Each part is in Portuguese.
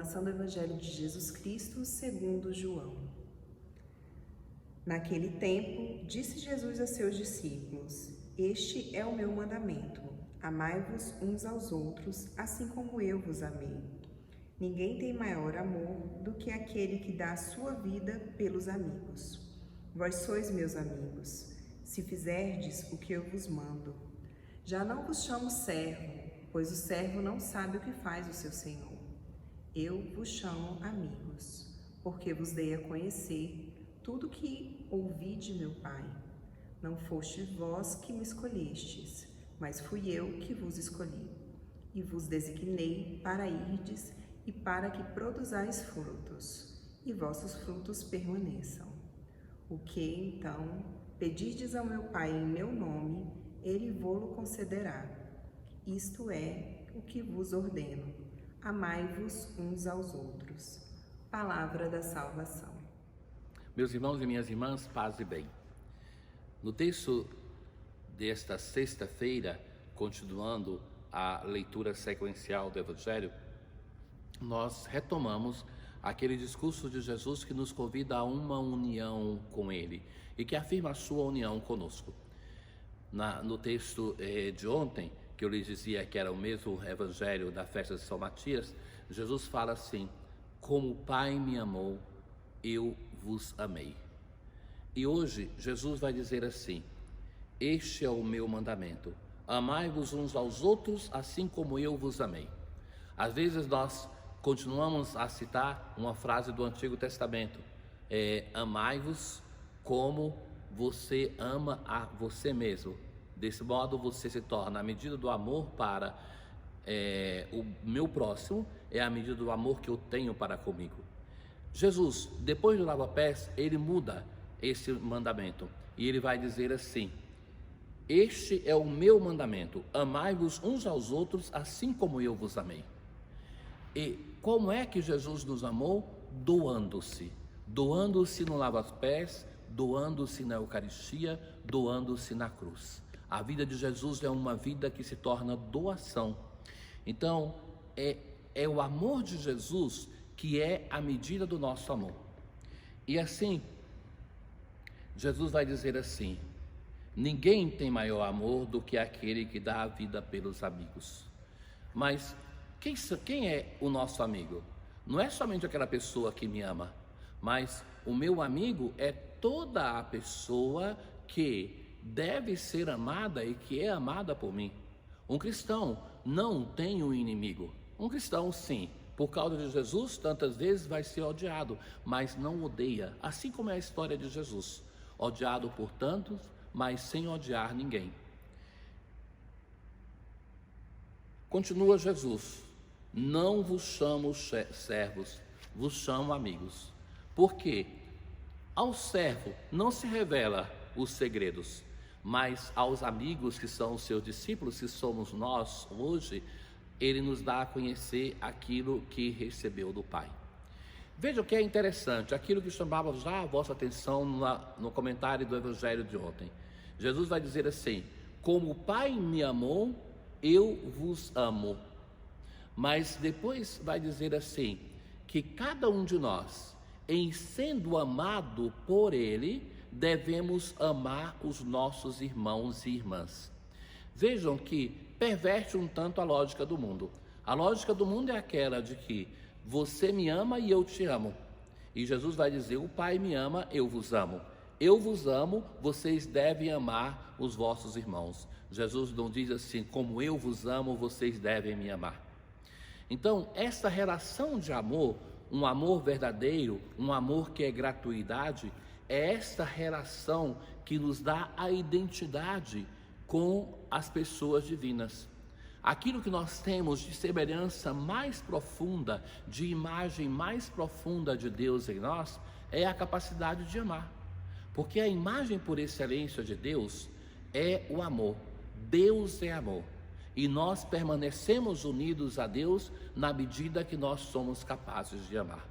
Proclamação do Evangelho de Jesus Cristo segundo João. Naquele tempo, disse Jesus a seus discípulos: Este é o meu mandamento, amai-vos uns aos outros, assim como eu vos amei. Ninguém tem maior amor do que aquele que dá a sua vida pelos amigos. Vós sois meus amigos, se fizerdes o que eu vos mando. Já não vos chamo servo, pois o servo não sabe o que faz o seu senhor. Eu vos chamo amigos, porque vos dei a conhecer tudo que ouvi de meu Pai. Não foste vós que me escolhestes, mas fui eu que vos escolhi, e vos designei para irdes e para que produzais frutos, e vossos frutos permaneçam. O que, então, pedirdes ao meu Pai em meu nome, ele vô-lo concederá. Isto é o que vos ordeno: amai-vos uns aos outros. Palavra da salvação. Meus irmãos e minhas irmãs, paz e bem. No texto desta sexta-feira, continuando a leitura sequencial do Evangelho, nós retomamos aquele discurso de Jesus que nos convida a uma união com Ele e que afirma a sua união conosco. No texto de ontem, que eu lhes dizia que era o mesmo Evangelho da festa de São Matias, Jesus fala assim: como o Pai me amou, eu vos amei. E hoje Jesus vai dizer assim: este é o meu mandamento, amai-vos uns aos outros assim como eu vos amei. Às vezes nós continuamos a citar uma frase do Antigo Testamento: amai-vos como você ama a você mesmo. Desse modo você se torna, a medida do amor para o meu próximo é a medida do amor que eu tenho para comigo. Jesus, depois do lava-pés, ele muda esse mandamento e ele vai dizer assim: este é o meu mandamento, amai-vos uns aos outros assim como eu vos amei. E como é que Jesus nos amou? Doando-se no lava-pés, doando-se na Eucaristia, doando-se na cruz. A vida de Jesus é uma vida que se torna doação. Então, é o amor de Jesus que é a medida do nosso amor. E assim, Jesus vai dizer assim: ninguém tem maior amor do que aquele que dá a vida pelos amigos. Mas quem é o nosso amigo? Não é somente aquela pessoa que me ama, mas o meu amigo é toda a pessoa que deve ser amada e que é amada por mim. Um cristão não tem um inimigo. Um cristão, sim, por causa de Jesus, tantas vezes vai ser odiado, mas não odeia, assim como é a história de Jesus, odiado por tantos, mas sem odiar ninguém. Continua Jesus: não vos chamo servos, vos chamo amigos. Porque ao servo não se revela os segredos, mas aos amigos que são os seus discípulos, que somos nós hoje, ele nos dá a conhecer aquilo que recebeu do Pai. Veja o que é interessante, aquilo que chamava já a vossa atenção no comentário do Evangelho de ontem. Jesus vai dizer assim: como o Pai me amou, eu vos amo. Mas depois vai dizer assim, que cada um de nós, em sendo amado por Ele, devemos amar os nossos irmãos e irmãs. Vejam que perverte um tanto a lógica do mundo. A lógica do mundo é aquela de que você me ama e eu te amo. E Jesus vai dizer: o Pai me ama, eu vos amo. Eu vos amo, vocês devem amar os vossos irmãos. Jesus não diz assim: como eu vos amo, vocês devem me amar. Então, essa relação de amor, um amor verdadeiro, um amor que é gratuidade, é esta relação que nos dá a identidade com as pessoas divinas. Aquilo que nós temos de semelhança mais profunda, de imagem mais profunda de Deus em nós, é a capacidade de amar. Porque a imagem por excelência de Deus é o amor. Deus é amor. E nós permanecemos unidos a Deus na medida que nós somos capazes de amar.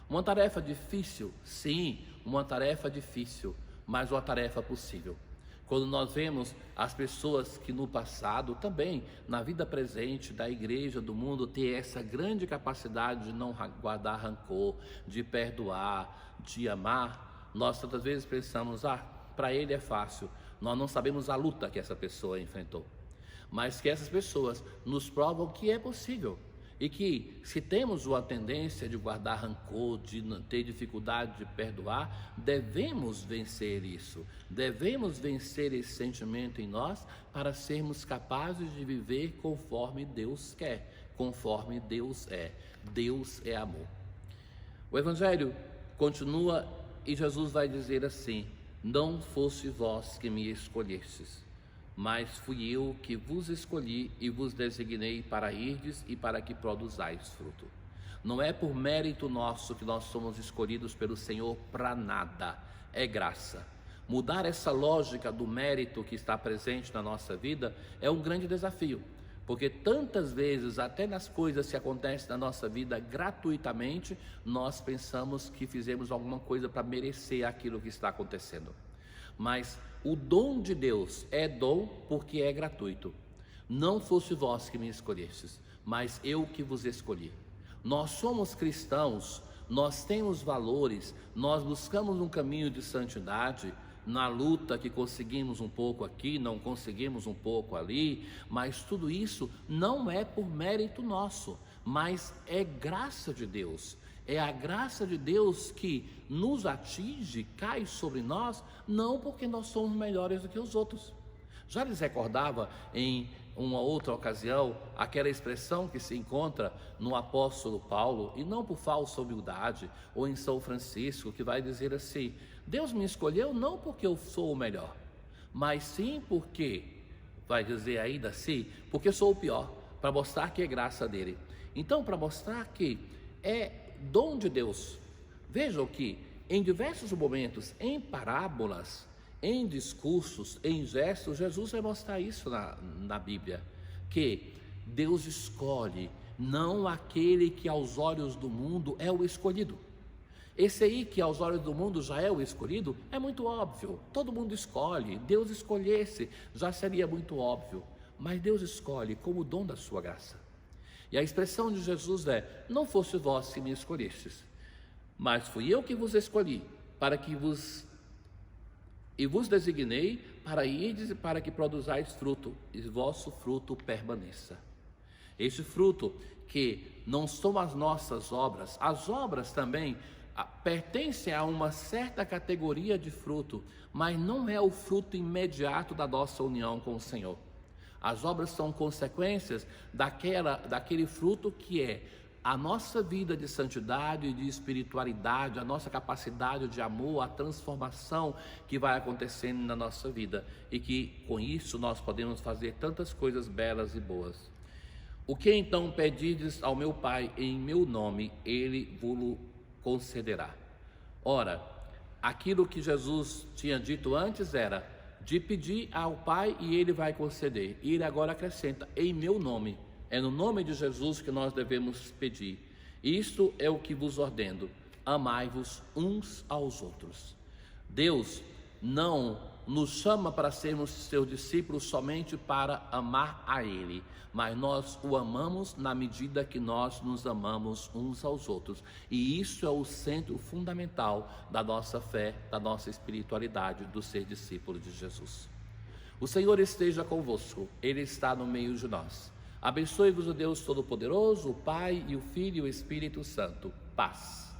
Uma tarefa difícil? Sim, uma tarefa difícil, mas uma tarefa possível. Quando nós vemos as pessoas que no passado, também na vida presente da igreja, do mundo, ter essa grande capacidade de não guardar rancor, de perdoar, de amar, nós tantas vezes pensamos, para ele é fácil, nós não sabemos a luta que essa pessoa enfrentou. Mas que essas pessoas nos provam que é possível. E que se temos uma tendência de guardar rancor, de não ter dificuldade de perdoar, devemos vencer isso. Devemos vencer esse sentimento em nós para sermos capazes de viver conforme Deus quer, conforme Deus é. Deus é amor. O Evangelho continua e Jesus vai dizer assim: não fosse vós que me escolhestes, mas fui eu que vos escolhi e vos designei para irdes e para que produzais fruto. Não é por mérito nosso que nós somos escolhidos pelo Senhor para nada, é graça. Mudar essa lógica do mérito que está presente na nossa vida é um grande desafio, porque tantas vezes, até nas coisas que acontecem na nossa vida gratuitamente, nós pensamos que fizemos alguma coisa para merecer aquilo que está acontecendo. Mas o dom de Deus é dom porque é gratuito. Não fosse vós que me escolhestes, mas eu que vos escolhi. Nós somos cristãos, nós temos valores, nós buscamos um caminho de santidade, na luta que conseguimos um pouco aqui, não conseguimos um pouco ali, mas tudo isso não é por mérito nosso, mas é graça de Deus. É a graça de Deus que nos atinge, cai sobre nós, não porque nós somos melhores do que os outros. Já lhes recordava em uma outra ocasião aquela expressão que se encontra no apóstolo Paulo, e não por falsa humildade, ou em São Francisco, que vai dizer assim: Deus me escolheu não porque eu sou o melhor, mas sim porque, vai dizer ainda assim, porque sou o pior, para mostrar que é graça dele. Então, para mostrar que é dom de Deus. Vejam que em diversos momentos, em parábolas, em discursos, em gestos, Jesus vai mostrar isso na Bíblia, que Deus escolhe não aquele que aos olhos do mundo é o escolhido. Esse aí que aos olhos do mundo já é o escolhido, é muito óbvio, todo mundo escolhe. Deus escolhesse, já seria muito óbvio, mas Deus escolhe como dom da sua graça. E a expressão de Jesus é: não fosse vós que me escolhestes, mas fui eu que vos escolhi, vos designei para irdes e para que produzais fruto, e vosso fruto permaneça. Esse fruto que não são as nossas obras, as obras também pertencem a uma certa categoria de fruto, mas não é o fruto imediato da nossa união com o Senhor. As obras são consequências daquele fruto que é a nossa vida de santidade e de espiritualidade, a nossa capacidade de amor, a transformação que vai acontecendo na nossa vida, e que com isso nós podemos fazer tantas coisas belas e boas. O que então pedirdes ao meu Pai em meu nome, Ele vos concederá. Ora, aquilo que Jesus tinha dito antes era de pedir ao Pai e Ele vai conceder. E Ele agora acrescenta: em meu nome. É no nome de Jesus que nós devemos pedir. Isto é o que vos ordeno: amai-vos uns aos outros. Deus não nos chama para sermos seus discípulos somente para amar a Ele, mas nós o amamos na medida que nós nos amamos uns aos outros. E isso é o centro fundamental da nossa fé, da nossa espiritualidade, do ser discípulo de Jesus. O Senhor esteja convosco, Ele está no meio de nós. Abençoe-vos o Deus Todo-Poderoso, o Pai e o Filho e o Espírito Santo. Paz.